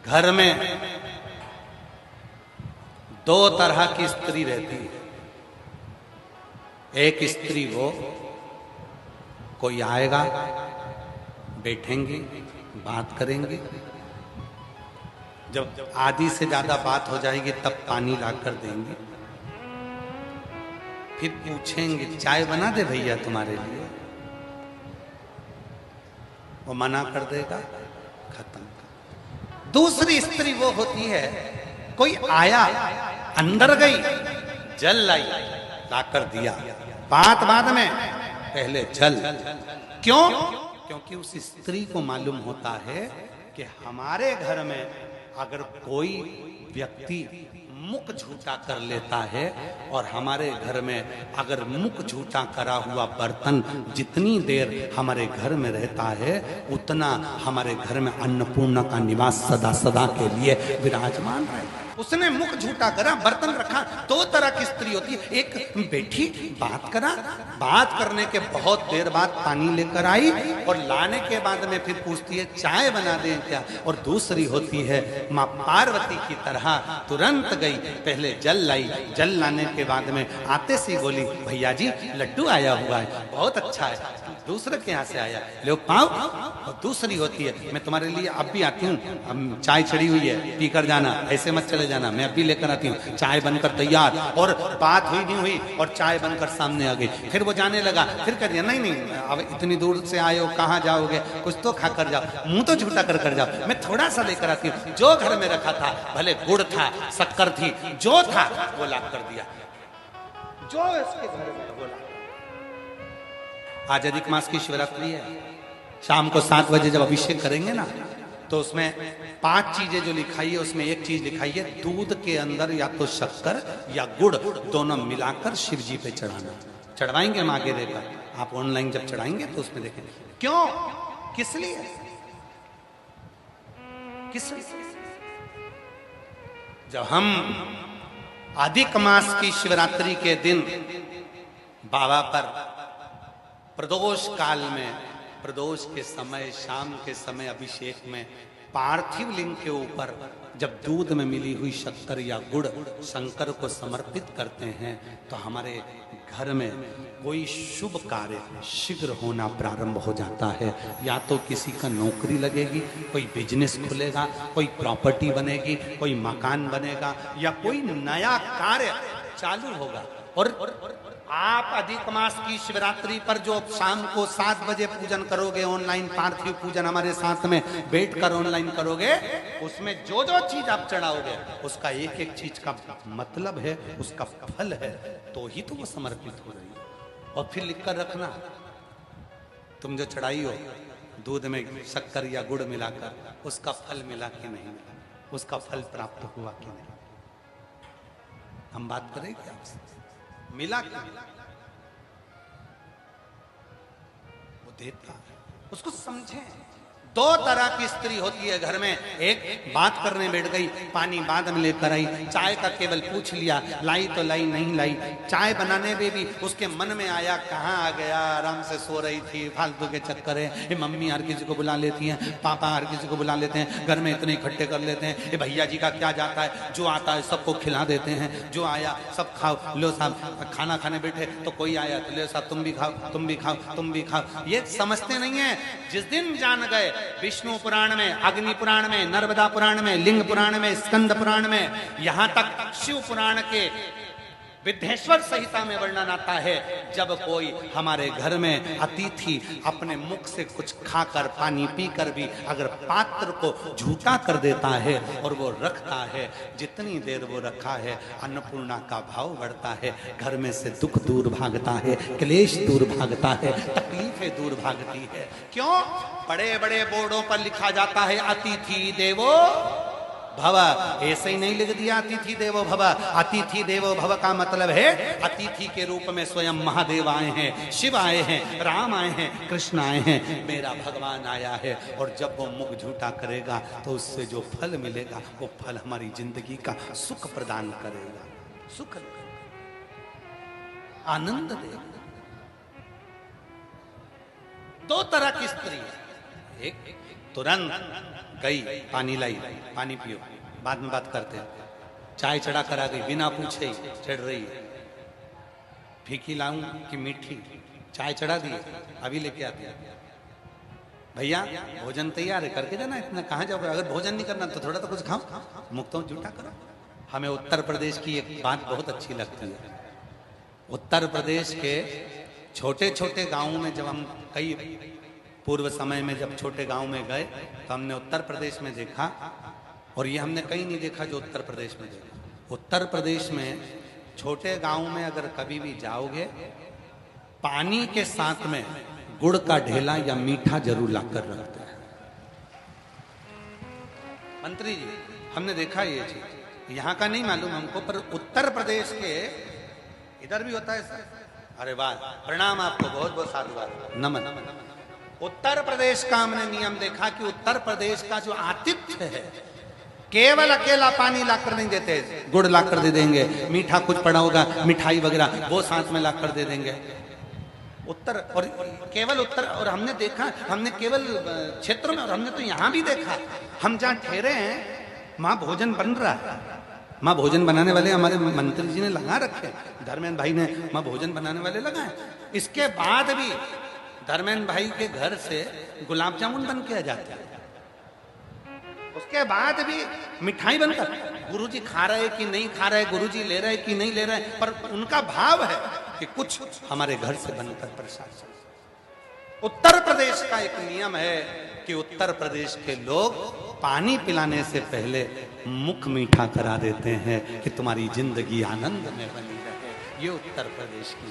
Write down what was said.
घर में दो तरह की स्त्री रहती है। एक स्त्री वो, कोई आएगा, बैठेंगे, बात करेंगे, जब आधी से ज्यादा बात हो जाएगी तब पानी लाकर देंगे, फिर पूछेंगे चाय बना दे भैया तुम्हारे लिए, वो मना कर देगा, खत्म। दूसरी स्त्री वो होती है, कोई आया, अंदर गई, जल लाई, लाकर दिया, बात बाद में, पहले जल। क्यों? क्योंकि उस स्त्री को मालूम होता है कि हमारे घर में अगर कोई व्यक्ति मुख झूठा कर लेता है और हमारे घर में अगर मुख झूठा करा हुआ बर्तन जितनी देर हमारे घर में रहता है उतना हमारे घर में अन्नपूर्णा का निवास सदा सदा के लिए विराजमान रहेगा। उसने मुख झूठा करा, बर्तन रखा। दो तरह की स्त्री होती है, एक बैठी बात करा, बात करने के बहुत देर बाद पानी लेकर आई और लाने के बाद में फिर पूछती है चाय बना दें क्या, और दूसरी होती है माँ पार्वती की तरह तुरंत गई, पहले जल लाई, जल लाने के बाद में आते सी बोली भैया जी लड्डू आया हुआ है, बहुत अच्छा है, दूसरे के यहाँ से आया, लो पाओ। और दूसरी होती है मैं तुम्हारे लिए अब भी आती हूँ, चाय चढ़ी हुई है, पीकर जाना, ऐसे मत चले जाना, मैं अभी लेकर आती हूँ, चाय बनकर तैयार। और बात हुई नहीं हुई और चाय बनकर सामने आ गई। फिर वो जाने लगा, फिर कह दिया नहीं नहीं अब इतनी दूर से आए हो, कहाँ जाओगे, कुछ तो खा कर जाओ, मुंह तो झूठा कर जाओ, मैं थोड़ा सा लेकर आती हूँ। जो घर में रखा था, भले गुड़ था, शक्कर थी, जो था वो ला कर दिया, जो इसके घर में वो ला। आज अधिक मास की शिवरात्रि है, शाम को 7 बजे जब अभिषेक करेंगे ना, तो उसमें 5 चीजें जो लिखाई है उसमें एक चीज लिखाई है, दूध के अंदर या तो शक्कर या गुड़ दोनों मिलाकर शिव जी पे चढ़ाना। चढ़वाएंगे हम आगे देकर, आप ऑनलाइन जब चढ़ाएंगे तो उसमें देखें। क्यों, किस लिए, किस लिए? जब हम अधिक मास की शिवरात्रि के दिन बाबा पर प्रदोष काल में, प्रदोष के समय, शाम के समय अभिषेक में पार्थिव लिंग के ऊपर जब दूध में मिली हुई शक्कर या गुड़ शंकर को समर्पित करते हैं तो हमारे घर में कोई शुभ कार्य शीघ्र होना प्रारंभ हो जाता है। या तो किसी का नौकरी लगेगी, कोई बिजनेस खुलेगा, कोई प्रॉपर्टी बनेगी, कोई मकान बनेगा, या कोई नया कार्य चालू होगा। और आप अधिक मास की शिवरात्रि पर जो शाम को 7 बजे पूजन करोगे, ऑनलाइन पार्थिव पूजन हमारे साथ में बैठकर ऑनलाइन करोगे, उसमें जो जो चीज आप चढ़ाओगे उसका एक एक चीज का मतलब है, उसका फल है, तो ही तो वो समर्पित हो रही है। और फिर लिखकर रखना, तुम जो चढ़ाई हो दूध में शक्कर या गुड़ मिलाकर, उसका फल मिला कि नहीं मिला, उसका फल प्राप्त हुआ कि नहीं। हम बात करेंगे आपसे, मिला क्या, वो देता है, उसको समझें। 2 तरह की स्त्री होती है घर में, एक बात करने बैठ गई, पानी बाद में लेकर आई, चाय का केवल पूछ लिया, लाई तो लाई, नहीं लाई। चाय बनाने में भी उसके मन में आया, कहाँ आ गया, आराम से सो रही थी, फालतू के चक्कर है, ये मम्मी हर किसी को बुला लेती हैं, पापा हर किसी को बुला लेते हैं, घर में इतने इकट्ठे कर लेते हैं, ये भैया जी का क्या जाता है, जो आता है सबको खिला देते हैं, जो आया सब खाओ, लो साहब खाना खाने बैठे तो कोई आया तो लो साहब तुम भी खाओ, तुम भी खाओ, तुम भी खाओ। ये समझते नहीं है। जिस दिन जान गए विष्णु पुराण में, अग्नि पुराण में, नर्मदा पुराण में, लिंग पुराण में, स्कंद पुराण में, यहां तक शिव पुराण के विद्धेश्वर संहिता में वर्णन आता है, जब कोई हमारे घर में अतिथि अपने मुख से कुछ खाकर, पानी पीकर भी अगर पात्र को झूठा कर देता है और वो रखता है, जितनी देर वो रखा है अन्नपूर्णा का भाव बढ़ता है, घर में से दुख दूर भागता है, क्लेश दूर भागता है, तकलीफें दूर भागती है। क्यों? बड़े बड़े बोर्डों पर लिखा जाता है अतिथि देवो भव, ऐसे ही नहीं लिख दिया अतिथि देवो भव। अतिथि देवो भव का मतलब है अतिथि के रूप में स्वयं महादेव आए हैं, शिव आए हैं, राम आए हैं, कृष्ण आए हैं, मेरा भगवान आया है। और जब वो मुख झूठा करेगा तो उससे जो फल मिलेगा वो फल हमारी जिंदगी का सुख प्रदान करेगा, सुख आनंद देगा। 2 तरह की स्त्री है, एक तुरंत गई, पानी लाई, पानी पियो, बाद में बात करते हैं। चाय चढ़ा कर आ गई, बिना पूछे ही चढ़ रही है। फीकी लाऊं कि मीठी? चाय चढ़ा दी, अभी लेके आती है। भैया भोजन तैयार है, करके जाना, इतना कहाँ जाओगे? अगर भोजन नहीं करना तो थोड़ा तो कुछ खाओ, मुक्तों झूठा करो। हमें उत्तर प्रदेश की एक बात बहुत अच्छी लगती है। उत्तर प्रदेश के छोटे छोटे गांवों में जब हम कई पूर्व समय में जब छोटे गांव में गए तो हमने उत्तर प्रदेश में देखा, और ये हमने कहीं नहीं देखा जो उत्तर प्रदेश में देखा। उत्तर प्रदेश में छोटे गांव में अगर कभी भी जाओगे, पानी के साथ में गुड़ का ढेला या मीठा जरूर लाकर रखते हैं। मंत्री जी, हमने देखा ये चीज, यहाँ का नहीं मालूम हमको, पर उत्तर प्रदेश के इधर भी होता है सर। अरे वाह, प्रणाम आपको, बहुत बहुत साधुवाद, नमन। उत्तर प्रदेश का हमने नियम देखा कि उत्तर प्रदेश का जो आतिथ्य है, केवल अकेला पानी लाकर नहीं देते, गुड़ लाकर दे देंगे, मीठा कुछ पड़ा होगा, मिठाई वगैरह वो साथ में लाकर दे देंगे। उत्तर, और केवल उत्तर, और हमने देखा, हमने केवल क्षेत्रों में, और हमने तो यहाँ भी देखा, हम जहाँ ठहरे हैं वहां भोजन बन रहा है, माँ भोजन बनाने वाले हमारे मंत्री जी ने लगा रखे, धर्मेंद्र भाई ने माँ भोजन बनाने वाले लगाए। इसके बाद भी धर्मेंद्र भाई के घर से गुलाब जामुन बन के आ जाते हैं, उसके बाद भी मिठाई बनकर, गुरुजी खा रहे कि नहीं खा रहे, गुरुजी ले रहे कि नहीं ले रहे, पर उनका भाव है कि कुछ हमारे घर से बनकर प्रसाद। उत्तर प्रदेश का एक नियम है कि उत्तर प्रदेश के लोग पानी पिलाने से पहले मुख मीठा करा देते हैं कि तुम्हारी जिंदगी आनंद में बनी रहे। ये उत्तर प्रदेश की